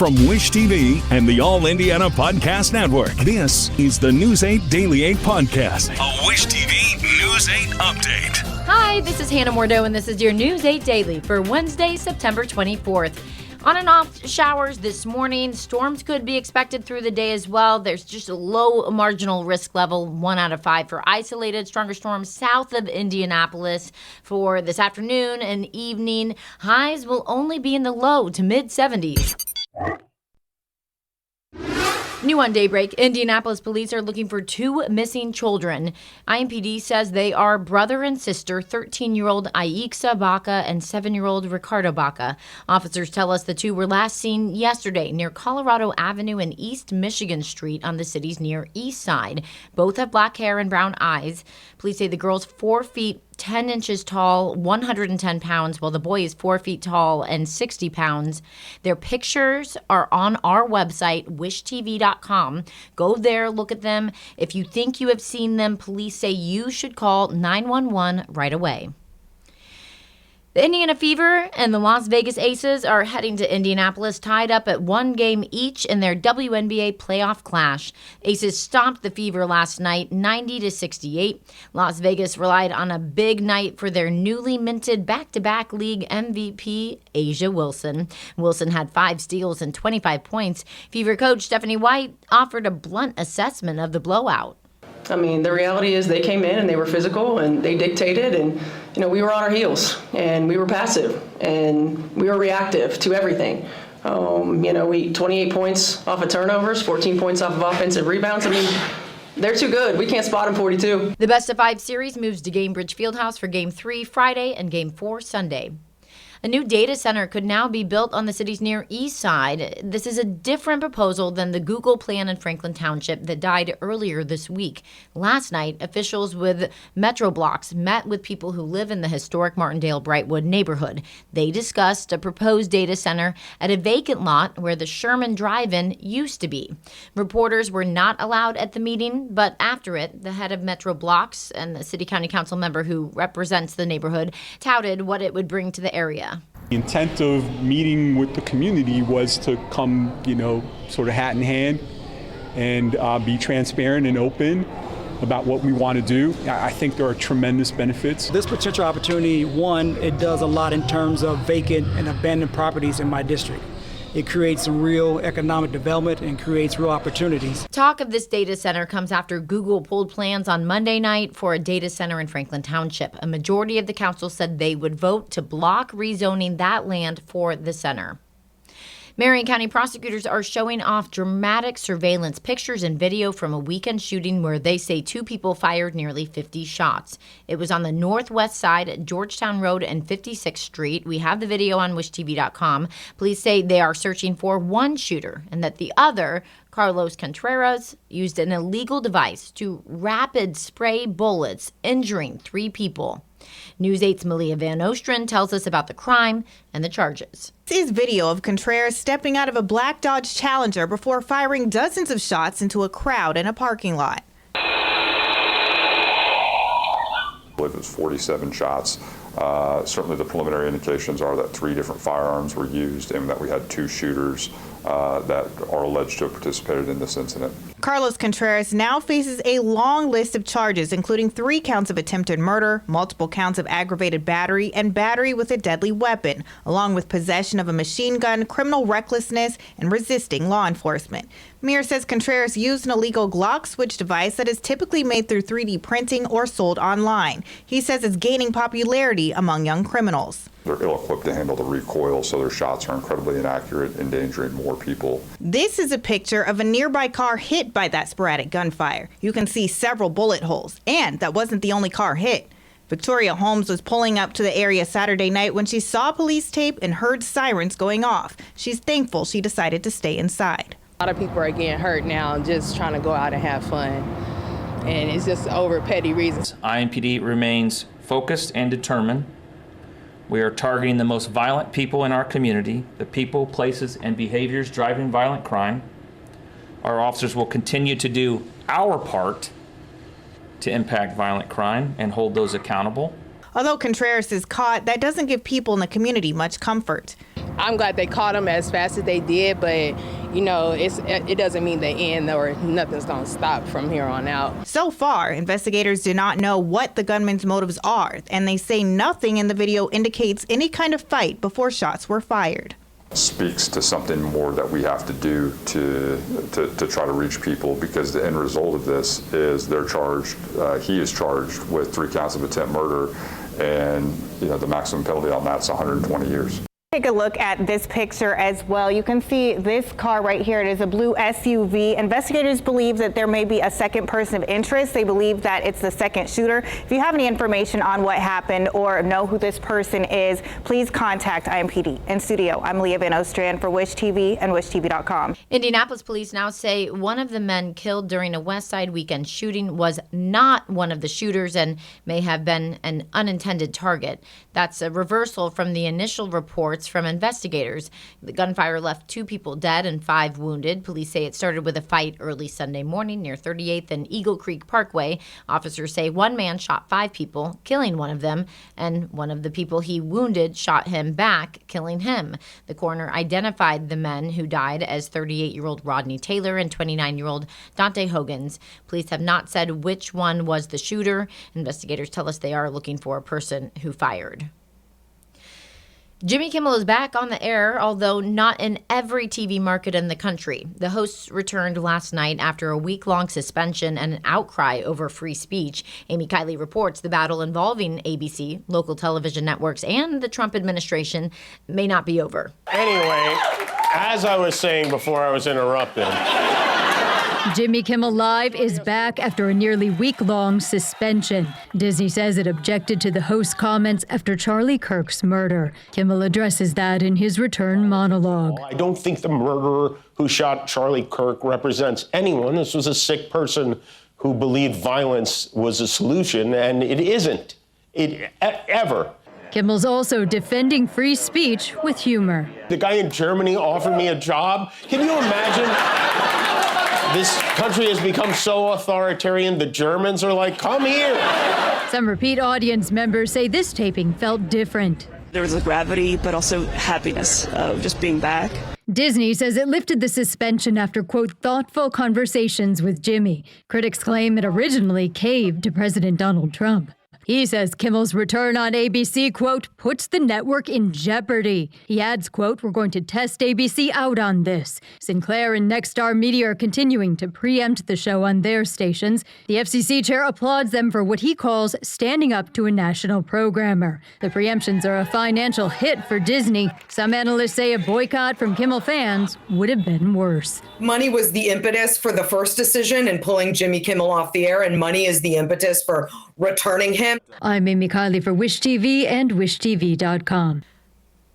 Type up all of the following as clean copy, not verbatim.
From Wish TV and the All Indiana Podcast Network, this is the News 8 Daily 8 Podcast, a Wish TV News 8 update. Hi, this is Hannah Mordeau, and this is your News 8 Daily for Wednesday, September 24th. On and off showers this morning. Storms could be expected through the day as well. There's just a low marginal risk level, 1 out of 5 for isolated stronger storms south of Indianapolis for this afternoon and evening. Highs will only be in the low to mid 70s. New on Daybreak, Indianapolis police are looking for 2 missing children. IMPD says they are brother and sister, 13-year-old Aixa Baca and 7-year-old Ricardo Baca. Officers tell us the 2 were last seen yesterday near Colorado Avenue and East Michigan Street on the city's near east side. Both have black hair and brown eyes. Police say the girl's 4 feet 10 inches tall, 110 pounds, while the boy is 4 feet tall and 60 pounds. Their pictures are on our website, wishtv.com. Go there, look at them. If you think you have seen them, police say you should call 911 right away. The Indiana Fever and the Las Vegas Aces are heading to Indianapolis, tied up at 1 game each in their WNBA playoff clash. Aces stomped the Fever last night, 90-68. Las Vegas relied on a big night for their newly minted back-to-back league MVP, A'ja Wilson. Wilson had 5 steals and 25 points. Fever coach Stephanie White offered a blunt assessment of the blowout. I mean, the reality is they came in and they were physical and they dictated, and, we were on our heels and we were passive and we were reactive to everything. We 28 points off of turnovers, 14 points off of offensive rebounds. I mean, they're too good. We can't spot them 42. The best of 5 series moves to Gainbridge Fieldhouse for Game 3 Friday and Game 4 Sunday. A new data center could now be built on the city's near east side. This is a different proposal than the Google plan in Franklin Township that died earlier this week. Last night, officials with Metro Blocks met with people who live in the historic Martindale-Brightwood neighborhood. They discussed a proposed data center at a vacant lot where the Sherman Drive-In used to be. Reporters were not allowed at the meeting, but after it, the head of Metro Blocks and the city county council member who represents the neighborhood touted what it would bring to the area. The intent of meeting with the community was to come, sort of hat in hand and be transparent and open about what we want to do. I think there are tremendous benefits. This potential opportunity, one, it does a lot in terms of vacant and abandoned properties in my district. It creates some real economic development and creates real opportunities. Talk of this data center comes after Google pulled plans on Monday night for a data center in Franklin Township. A majority of the council said they would vote to block rezoning that land for the center. Marion County prosecutors are showing off dramatic surveillance pictures and video from a weekend shooting where they say 2 people fired nearly 50 shots. It was on the northwest side at Georgetown Road and 56th Street. We have the video on wishtv.com. Police say they are searching for one shooter and that the other, Carlos Contreras, used an illegal device to rapid spray bullets, injuring 3 people. News 8's Malia Van Ostrin tells us about the crime and the charges. This is video of Contreras stepping out of a black Dodge Challenger before firing dozens of shots into a crowd in a parking lot. I believe it was 47 shots. Certainly the preliminary indications are that 3 different firearms were used and that we had 2 shooters that are alleged to have participated in this incident. Carlos Contreras now faces a long list of charges, including 3 counts of attempted murder, multiple counts of aggravated battery, and battery with a deadly weapon, along with possession of a machine gun, criminal recklessness, and resisting law enforcement. Mayor says Contreras used an illegal Glock switch device that is typically made through 3D printing or sold online. He says it's gaining popularity among young criminals. They're ill-equipped to handle the recoil, so their shots are incredibly inaccurate, endangering more people. This is a picture of a nearby car hit by that sporadic gunfire. You can see several bullet holes, and that wasn't the only car hit. Victoria Holmes was pulling up to the area Saturday night when she saw police tape and heard sirens going off. She's thankful she decided to stay inside. A lot of people are getting hurt now, just trying to go out and have fun. And it's just over petty reasons. IMPD remains focused and determined. We are targeting the most violent people in our community, the people, places, and behaviors driving violent crime. Our officers will continue to do our part to impact violent crime and hold those accountable. Although Contreras is caught, that doesn't give people in the community much comfort. I'm glad they caught him as fast as they did, but it doesn't mean the end or nothing's going to stop from here on out. So far, investigators do not know what the gunman's motives are, and they say nothing in the video indicates any kind of fight before shots were fired. Speaks to something more that we have to do to try to reach people, because the end result of this is he is charged with 3 counts of attempt murder, and the maximum penalty on that's 120 years. Take a look at this picture as well. You can see this car right here. It is a blue SUV. Investigators believe that there may be a second person of interest. They believe that it's the second shooter. If you have any information on what happened or know who this person is, please contact IMPD. In studio, I'm Leah Van Ostrand for Wish TV and WishTV.com. Indianapolis police now say one of the men killed during a West Side weekend shooting was not one of the shooters and may have been an unintended target. That's a reversal from the initial reports from investigators. The gunfire left 2 people dead and 5 wounded. Police say it started with a fight early Sunday morning near 38th and Eagle Creek Parkway. Officers say one man shot 5 people, killing one of them, and one of the people he wounded shot him back, killing him. The coroner identified the men who died as 38-year-old Rodney Taylor and 29-year-old Dante Hogan's. Police have not said which one was the shooter. Investigators tell us they are looking for a person who fired. Jimmy Kimmel is back on the air, although not in every TV market in the country. The host returned last night after a week-long suspension and an outcry over free speech. Amy Kiley reports the battle involving ABC, local television networks, and the Trump administration may not be over. Anyway, as I was saying before I was interrupted, Jimmy Kimmel Live is back after a nearly week-long suspension. Disney says it objected to the host's comments after Charlie Kirk's murder. Kimmel addresses that in his return monologue. I don't think the murderer who shot Charlie Kirk represents anyone. This was a sick person who believed violence was a solution, and it isn't. Ever. Kimmel's also defending free speech with humor. The guy in Germany offered me a job. Can you imagine? This country has become so authoritarian, the Germans are like, come here. Some repeat audience members say this taping felt different. There was a gravity, but also happiness of just being back. Disney says it lifted the suspension after, quote, thoughtful conversations with Jimmy. Critics claim it originally caved to President Donald Trump. He says Kimmel's return on ABC, quote, puts the network in jeopardy. He adds, quote, we're going to test ABC out on this. Sinclair and Nexstar Media are continuing to preempt the show on their stations. The FCC chair applauds them for what he calls standing up to a national programmer. The preemptions are a financial hit for Disney. Some analysts say a boycott from Kimmel fans would have been worse. Money was the impetus for the first decision and pulling Jimmy Kimmel off the air, and money is the impetus for returning him. I'm Amy Kiley for Wish TV and WishTV.com.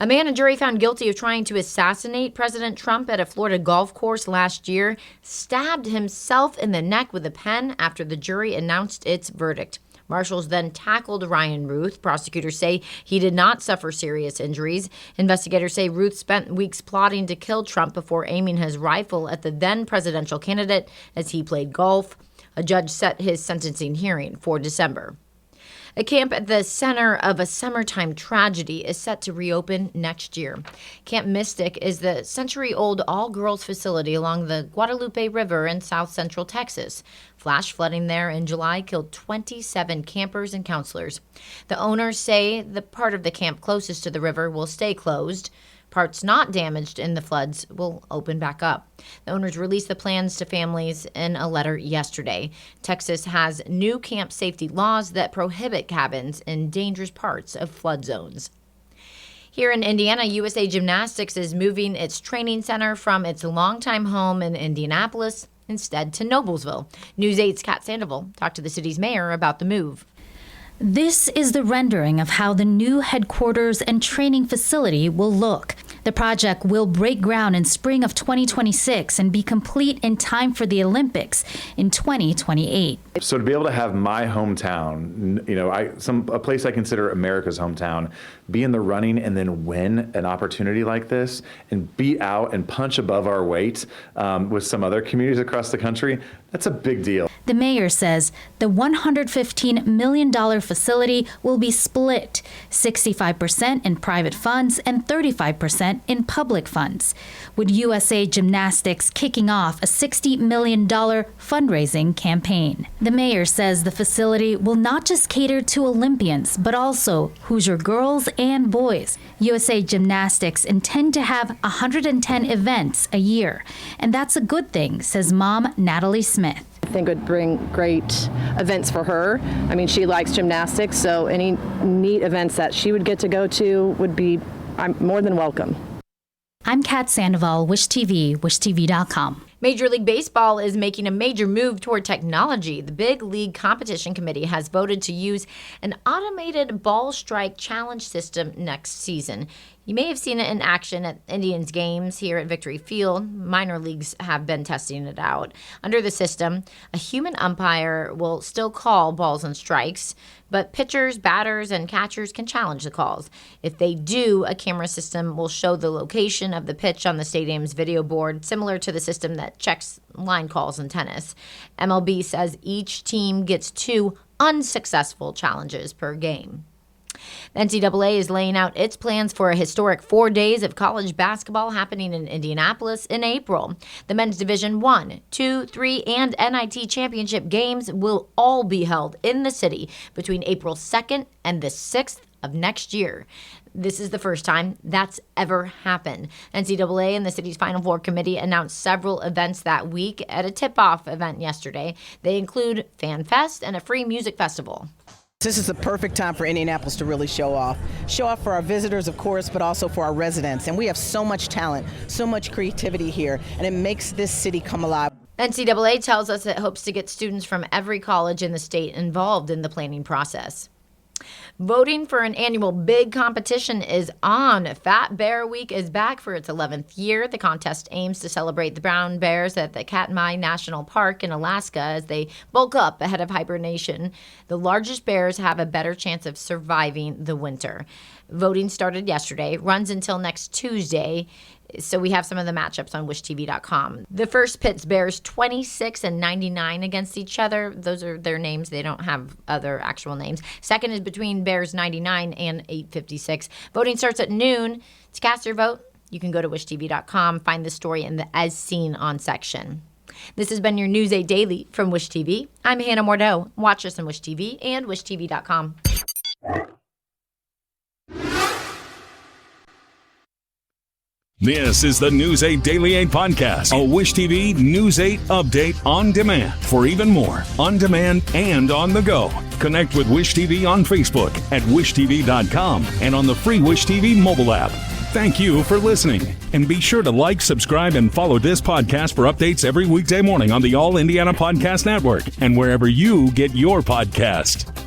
A man and jury found guilty of trying to assassinate President Trump at a Florida golf course last year stabbed himself in the neck with a pen after the jury announced its verdict. Marshals then tackled Ryan Ruth. Prosecutors say he did not suffer serious injuries. Investigators say Ruth spent weeks plotting to kill Trump before aiming his rifle at the then presidential candidate as he played golf. A judge set his sentencing hearing for December. A camp at the center of a summertime tragedy is set to reopen next year. Camp Mystic is the century-old all-girls facility along the Guadalupe River in south-central Texas. Flash flooding there in July killed 27 campers and counselors. The owners say the part of the camp closest to the river will stay closed. Parts not damaged in the floods will open back up. The owners released the plans to families in a letter yesterday. Texas has new camp safety laws that prohibit cabins in dangerous parts of flood zones. Here in Indiana, USA Gymnastics is moving its training center from its longtime home in Indianapolis instead to Noblesville. News 8's Kat Sandoval talked to the city's mayor about the move. This is the rendering of how the new headquarters and training facility will look. The project will break ground in spring of 2026 and be complete in time for the Olympics in 2028. So to be able to have my hometown, a place I consider America's hometown, be in the running and then win an opportunity like this and beat out and punch above our weight with some other communities across the country, that's a big deal. The mayor says the $115 million facility will be split, 65% in private funds and 35% spent in public funds, with USA Gymnastics kicking off a $60 million fundraising campaign. The mayor says the facility will not just cater to Olympians, but also Hoosier girls and boys. USA Gymnastics intend to have 110 events a year, and that's a good thing, says mom Natalie Smith. I think it would bring great events for her. I mean, she likes gymnastics, so any neat events that she would get to go to would be more than welcome. I'm Kat Sandoval, Wish TV, wishtv.com. Major League Baseball is making a major move toward technology. The Big League Competition Committee has voted to use an automated ball strike challenge system next season. You may have seen it in action at Indians games here at Victory Field. Minor leagues have been testing it out. Under the system, a human umpire will still call balls and strikes, but pitchers, batters, and catchers can challenge the calls. If they do, a camera system will show the location of the pitch on the stadium's video board, similar to the system that checks line calls in tennis. MLB says each team gets 2 unsuccessful challenges per game. The NCAA is laying out its plans for a historic 4 days of college basketball happening in Indianapolis in April. The men's Division I, II, III, and NIT championship games will all be held in the city between April 2nd and the 6th of next year. This is the first time that's ever happened. NCAA and the city's Final Four committee announced several events that week at a tip-off event yesterday. They include Fan Fest and a free music festival. This is the perfect time for Indianapolis to really show off. Show off for our visitors, of course, but also for our residents. And we have so much talent, so much creativity here, and it makes this city come alive. NCAA tells us it hopes to get students from every college in the state involved in the planning process. Voting for an annual big competition is on. Fat Bear Week is back for its 11th year. The contest aims to celebrate the brown bears at the Katmai National Park in Alaska as they bulk up ahead of hibernation. The largest bears have a better chance of surviving the winter. Voting started yesterday, runs until next Tuesday. So we have some of the matchups on wishtv.com. The first pits bears 26 and 99 against each other. Those are their names. They don't have other actual names. Second is between bears 99 and 856. Voting starts at noon. To cast your vote, you can go to wishtv.com, find the story in the As Seen On section. This has been your News 8 Daily from Wish TV. I'm Hannah Mordeau. Watch us on Wish TV and wishtv.com. This is the News 8 Daily 8 podcast, a Wish TV News 8 update on demand. For even more, on demand and on the go. Connect with Wish TV on Facebook at wishtv.com and on the free Wish TV mobile app. Thank you for listening. And be sure to like, subscribe, and follow this podcast for updates every weekday morning on the All Indiana Podcast Network and wherever you get your podcast.